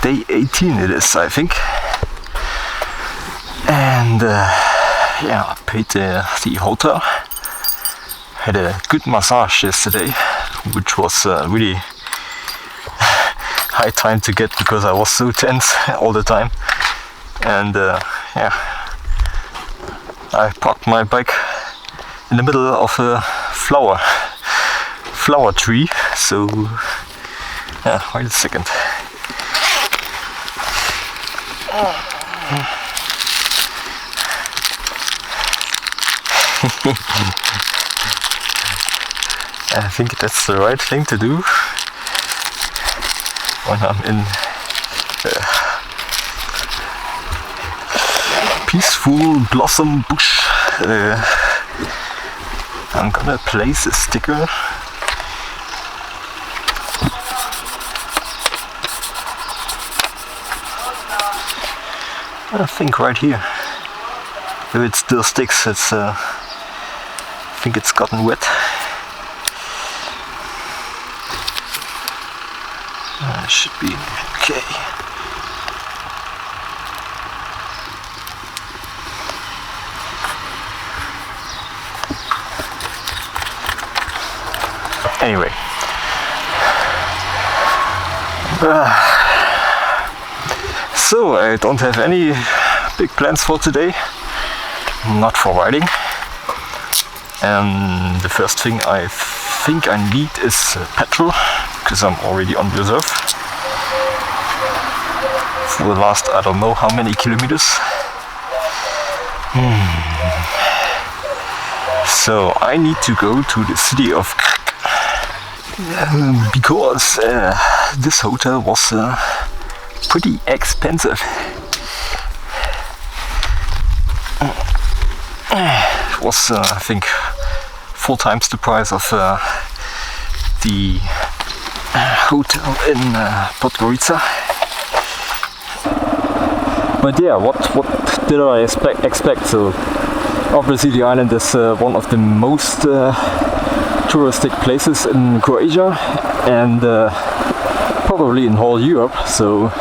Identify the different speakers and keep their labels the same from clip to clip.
Speaker 1: day 18 it is, I think. And yeah, I paid the hotel. Had a good massage yesterday, which was really high time to get because I was so tense all the time. And yeah, I parked my bike in the middle of a flower tree. So yeah, wait a second. I think that's the right thing to do when I'm in peaceful blossom bush. I'm gonna place a sticker. I think right here. If it still sticks, it's I think it's gotten wet. Should be okay. Anyway, so I don't have any big plans for today, not for riding. And the first thing I think I need is petrol, because I'm already on reserve for the last I don't know how many kilometers. So I need to go to the city of because this hotel was pretty expensive. It was I think 4 times the price of the hotel in Podgorica. But yeah, what did I expect? So obviously the island is one of the most touristic places in Croatia and probably in whole Europe. So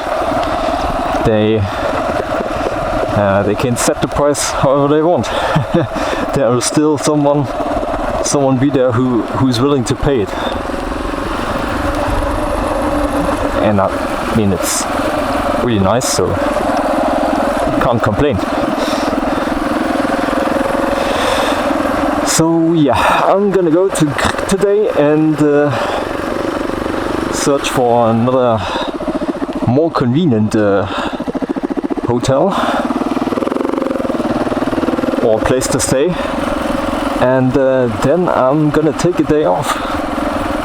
Speaker 1: they can set the price however they want. There will still someone be there who's willing to pay it. And I mean, it's really nice, so can't complain. So yeah, I'm gonna go to today and search for another more convenient hotel or place to stay, and then I'm gonna take a day off.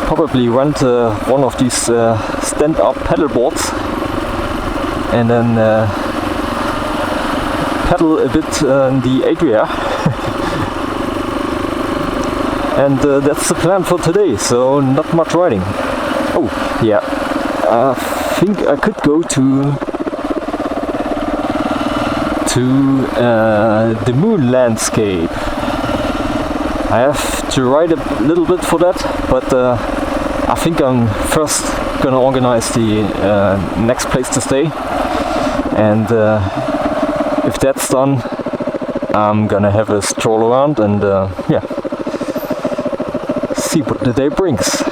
Speaker 1: Probably rent one of these stand-up paddle boards and then paddle a bit in the Adria. And that's the plan for today, so not much riding. Oh yeah, I think I could go to the moon landscape. I have to ride a little bit for that, but I think I'm first gonna organize the next place to stay, and if that's done, I'm gonna have a stroll around and yeah, see what the day brings.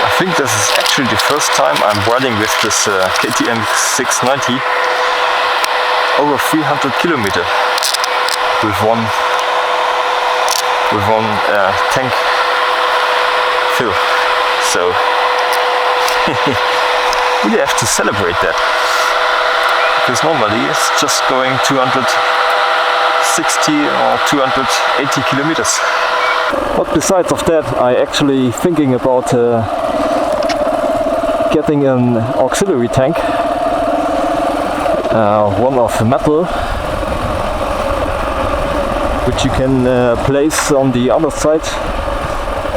Speaker 1: I think this is actually the first time I'm riding with this KTM 690 over 300 kilometer with one tank fill. So we have to celebrate that, because normally it's just going 260 or 280 kilometers. But besides of that, I actually thinking about getting an auxiliary tank, one of metal, which you can place on the other side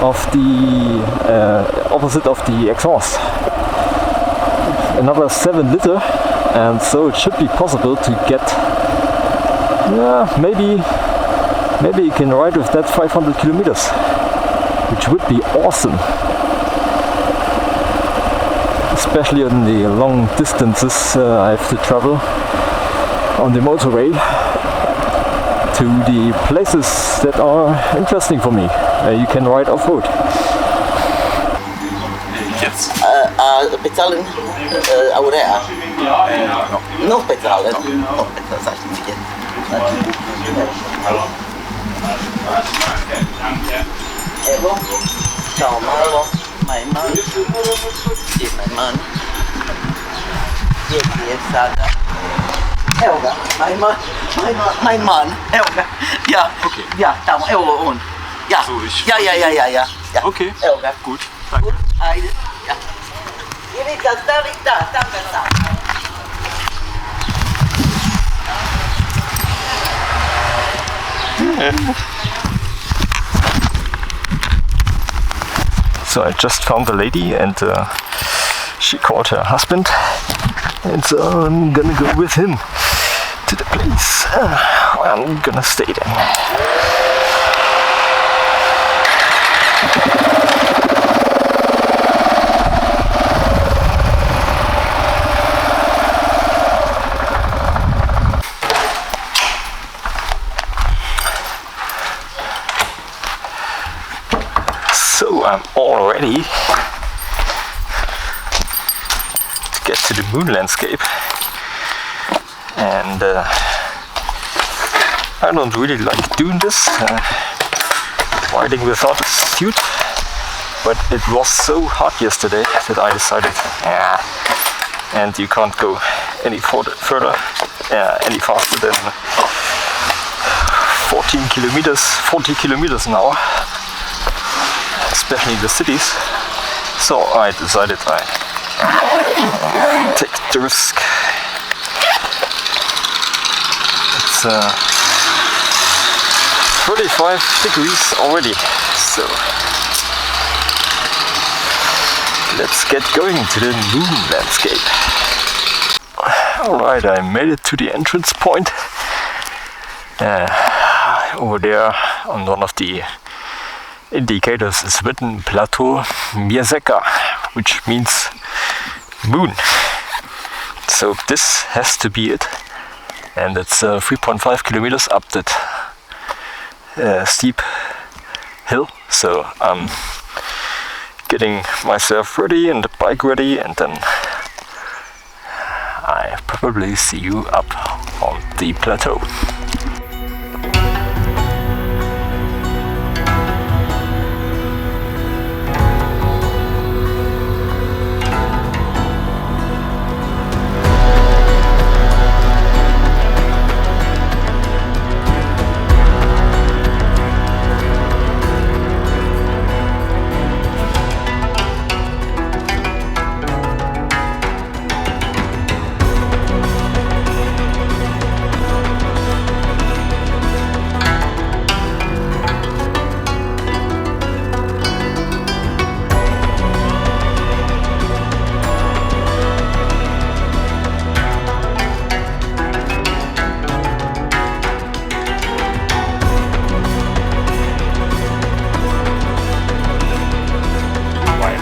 Speaker 1: of the opposite of the exhaust. Another 7 liter, and so it should be possible to get maybe you can ride with that 500 kilometers, which would be awesome. especially on the long distances I have to travel on the motorway to the places that are interesting for me. You can ride off-road.
Speaker 2: Yes.
Speaker 3: Pytalen Aurea. No pytalen. No pytalen, zacznie idzie. Evo, ciao Marlo, my man. Here's my man. Here's Saga. Elga, my man, my man, Elga. Ja,
Speaker 2: Okay.
Speaker 3: ja, tam, Evo on. Ja,
Speaker 2: So, ich-
Speaker 3: ja.
Speaker 2: Okay.
Speaker 3: Elga.
Speaker 2: Gut. Danke.
Speaker 3: Ajde, ja. Ivica, stavi tam ga sam.
Speaker 1: So I just found the lady and she called her husband, and so I'm gonna go with him to the place where I'm gonna stay then. So I'm all ready to get to the moon landscape, and I don't really like doing this, riding without a suit, but it was so hot yesterday that I decided, and you can't go any further, any faster than 40 kilometers an hour, especially in the cities. So I decided I take the risk. It's 35 degrees already, so let's get going to the moon landscape. Alright, I made it to the entrance point. Over there on one of the indicators is written plateau Miezeka, which means moon. So this has to be it, and it's 3.5 kilometers up that steep hill. So I'm getting myself ready and the bike ready, and then I probably see you up on the plateau.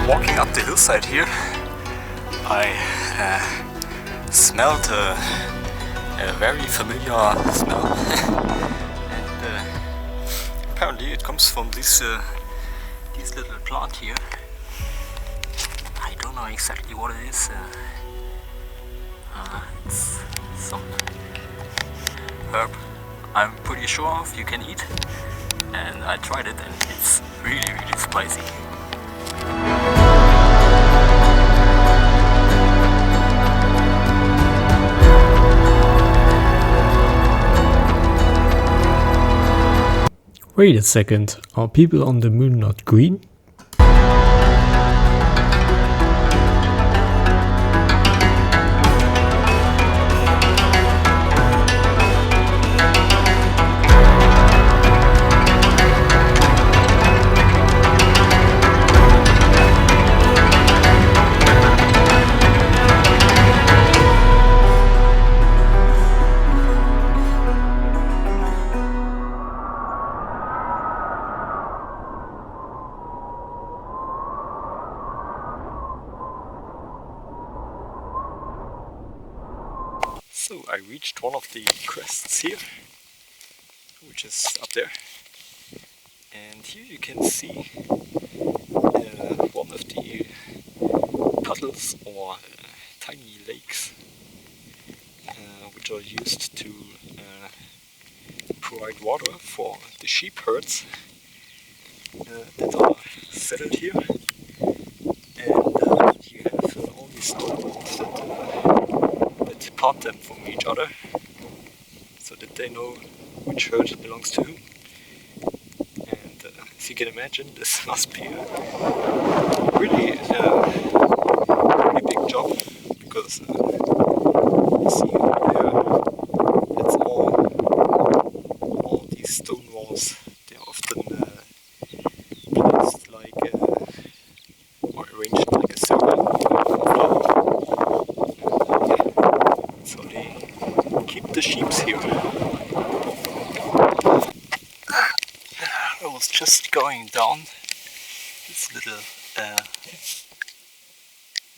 Speaker 1: Walking up the hillside here, I smelled a very familiar smell, and apparently it comes from this little plant here. I don't know exactly what it is. It's some herb I'm pretty sure of you can eat, and I tried it and it's really spicy.
Speaker 4: Wait a second, are people on the moon not green?
Speaker 1: reached one of the crests here, which is up there. And here you can see one of the puddles or tiny lakes which are used to provide water for the sheep herds that are settled here. And you have all these stone walls that part them from each other, so that they know which herd belongs to whom. And as you can imagine, this must be a really big job, because you see over there, it's all these stone walls. They're often placed like or arranged like a circle, so they keep the sheep here. I was just going down this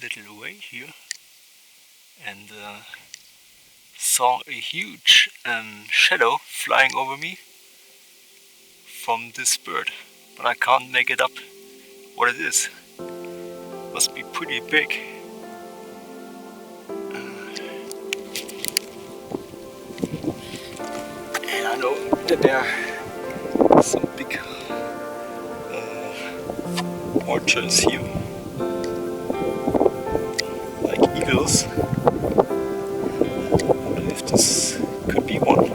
Speaker 1: little way here and saw a huge shadow flying over me from this bird, but I can't make it up what it is. Must be pretty big. And I know that there are some big orchards here, like eagles. I wonder if this could be one.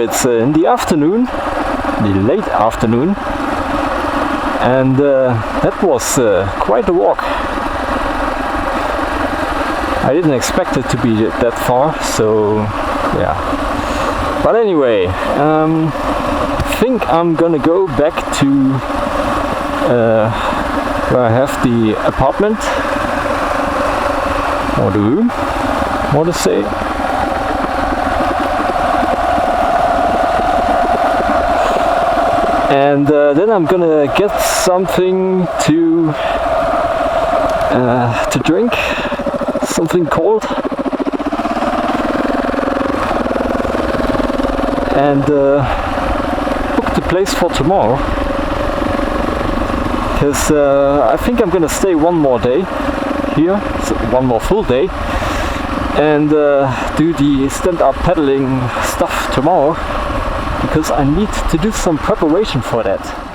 Speaker 1: It's in the afternoon, the late afternoon, and that was quite a walk. I didn't expect it to be that far, so yeah. But anyway, I think I'm gonna go back to where I have the apartment, or the room, more to say. And then I'm gonna get something to drink, something cold, and book the place for tomorrow, because I think I'm gonna stay one more day here, so one more full day, and do the stand-up paddling stuff tomorrow, because I need to do some preparation for that.